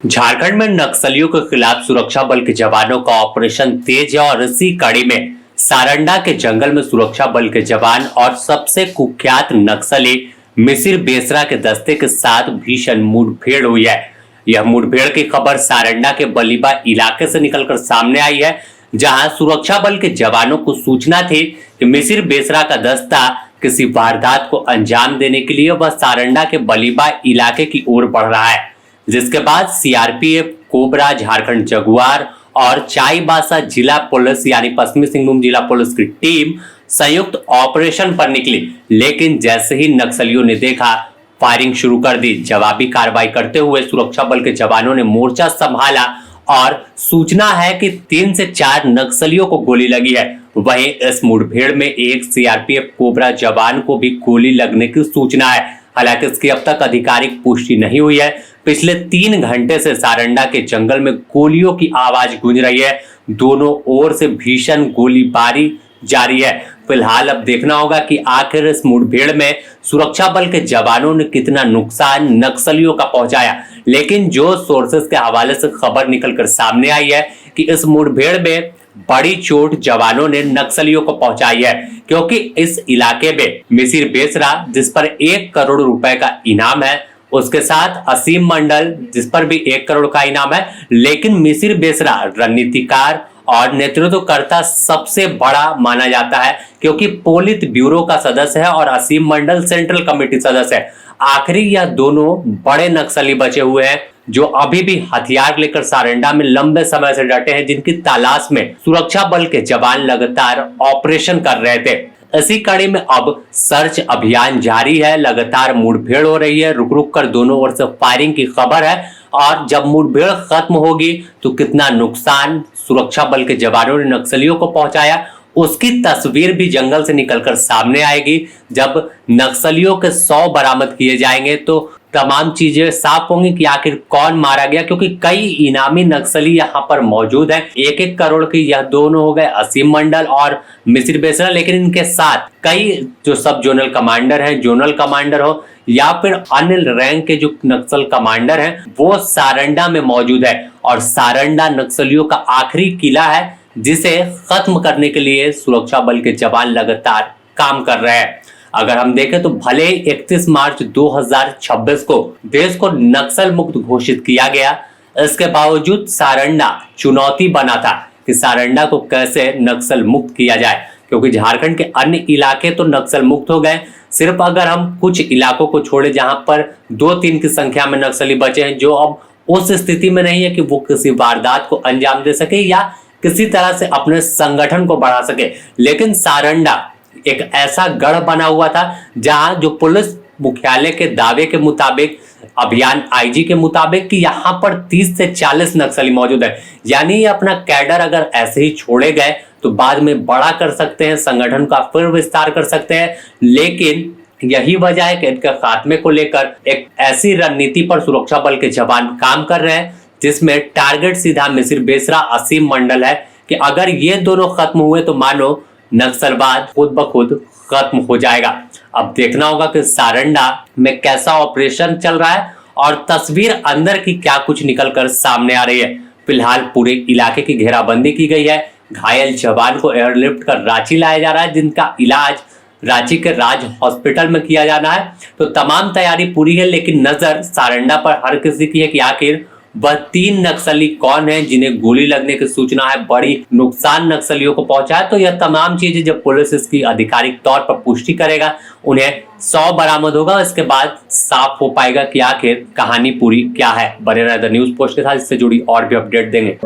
झारखंड में नक्सलियों के खिलाफ सुरक्षा बल के जवानों का ऑपरेशन तेज है और इसी कड़ी में सारंडा के जंगल में सुरक्षा बल के जवान और सबसे कुख्यात नक्सली मिसिर बेसरा के दस्ते के साथ भीषण मुठभेड़ हुई है। यह मुठभेड़ की खबर सारंडा के बलीबा इलाके से निकलकर सामने आई है, जहां सुरक्षा बल के जवानों को सूचना थी कि मिसिर बेसरा का दस्ता किसी वारदात को अंजाम देने के लिए वह सारंडा के बलीबा इलाके की ओर बढ़ रहा है, जिसके बाद सीआरपीएफ, कोबरा, झारखंड जगुआर और चाईबासा जिला पुलिस यानी पश्चिमी सिंहभूम जिला पुलिस की टीम संयुक्त ऑपरेशन पर निकली। लेकिन जैसे ही नक्सलियों ने देखा, फायरिंग शुरू कर दी। जवाबी कार्रवाई करते हुए सुरक्षा बल के जवानों ने मोर्चा संभाला और सूचना है कि 3 से 4 नक्सलियों को गोली लगी है। वहीं इस मुठभेड़ में एक सीआरपीएफ कोबरा जवान को भी गोली लगने की सूचना है। हालांकि इसकी अब तक आधिकारिक पुष्टि नहीं हुई है। पिछले 3 घंटे से सारंडा के जंगल में गोलियों की आवाज गूंज रही है। दोनों ओर से भीषण गोलीबारी जारी है। फिलहाल अब देखना होगा कि आखिर इस मुठभेड़ में सुरक्षा बल के जवानों ने कितना नुकसान नक्सलियों का पहुंचाया। लेकिन जो सोर्सेस के हवाले से खबर निकलकर सामने आई है कि इस मुठभेड़ में बड़ी चोट जवानों ने नक्सलियों को पहुंचाई है, क्योंकि इस इलाके में मिसिर बेसरा, जिस पर 1 करोड़ रुपए का इनाम है, उसके साथ असीम मंडल, जिस पर भी 1 करोड़ का इनाम है। लेकिन मिसिर बेसरा रणनीतिकार और नेतृत्वकर्ता सबसे बड़ा माना जाता है, क्योंकि पोलित ब्यूरो का सदस्य है और असीम मंडल सेंट्रल कमेटी सदस्य है। आखिरी यह दोनों बड़े नक्सली बचे हुए हैं जो अभी भी हथियार लेकर सारंडा में लंबे समय से डटे हैं, जिनकी तलाश में सुरक्षा बल के जवान लगातार ऑपरेशन कर रहे थे। इसी कड़ी में अब सर्च अभियान जारी है। लगातार मुठभेड़ हो रही है, रुक रुक कर दोनों ओर से फायरिंग की खबर है। और जब मुठभेड़ खत्म होगी तो कितना नुकसान सुरक्षा बल के जवानों ने नक्सलियों को पहुंचाया, उसकी तस्वीर भी जंगल से निकलकर सामने आएगी। जब नक्सलियों के 100 बरामद किए जाएंगे तो तमाम चीजें साफ होंगी कि आखिर कौन मारा गया, क्योंकि कई इनामी नक्सली यहाँ पर मौजूद हैं। 1-1 करोड़ की यह दोनों हो गए, असीम मंडल और मिसिर बेसरा। लेकिन इनके साथ कई जो सब जोनल कमांडर हैं, जोनल कमांडर हो या फिर अन्य रैंक के जो नक्सल कमांडर हैं, वो सारंडा में मौजूद है। और सारंडा नक्सलियों का आखिरी किला है, जिसे खत्म करने के लिए सुरक्षा बल के जवान लगातार काम कर रहे हैं। अगर हम देखें तो भले 31 मार्च 2026 को देश को नक्सल मुक्त घोषित किया गया, इसके बावजूद सारंडा चुनौती बना था कि सारंडा को कैसे नक्सल मुक्त किया जाए, क्योंकि झारखंड के अन्य इलाके तो नक्सल मुक्त हो गए। सिर्फ अगर हम कुछ इलाकों को छोड़े जहां पर 2-3 की संख्या में नक्सली बचे हैं, जो अब उस स्थिति में नहीं है कि वो किसी वारदात को अंजाम दे सके या किसी तरह से अपने संगठन को बढ़ा सके। लेकिन सारंडा एक ऐसा गढ़ बना हुआ था जहां जो पुलिस मुख्यालय के दावे के मुताबिक, अभियान आईजी के मुताबिक, कि यहाँ पर 30 से 40 नक्सली मौजूद है। यानी अपना कैडर अगर ऐसे ही छोड़े गए तो बाद में बड़ा कर सकते हैं, संगठन का फिर विस्तार कर सकते हैं। लेकिन यही वजह है कि इनके खात्मे को लेकर एक ऐसी रणनीति पर सुरक्षा बल के जवान काम कर रहे हैं जिसमें टारगेट सीधा मिसिर बेसरा, असीम मंडल है कि अगर ये दोनों खत्म हुए तो मानो नक्सलवाद खुद ब खुद खत्म हो जाएगा। अब देखना होगा कि सारंडा में कैसा ऑपरेशन चल रहा है और तस्वीर अंदर की क्या कुछ निकलकर सामने आ रही है। फिलहाल पूरे इलाके की घेराबंदी की गई है। घायल जवान को एयरलिफ्ट कर रांची लाया जा रहा है, जिनका इलाज रांची के राज हॉस्पिटल में किया जाना है। तो तमाम तैयारी पूरी है, लेकिन नजर सारंडा पर हर किसी की है कि आखिर वह 3 नक्सली कौन है जिन्हें गोली लगने की सूचना है, बड़ी नुकसान नक्सलियों को पहुंचा है। तो यह तमाम चीजें जब पुलिस इसकी आधिकारिक तौर पर पुष्टि करेगा, उन्हें 100 बरामद होगा, इसके बाद साफ हो पाएगा कि आखिर कहानी पूरी क्या है। बने रहे द न्यूज पोस्ट के साथ, इससे जुड़ी और भी अपडेट देंगे।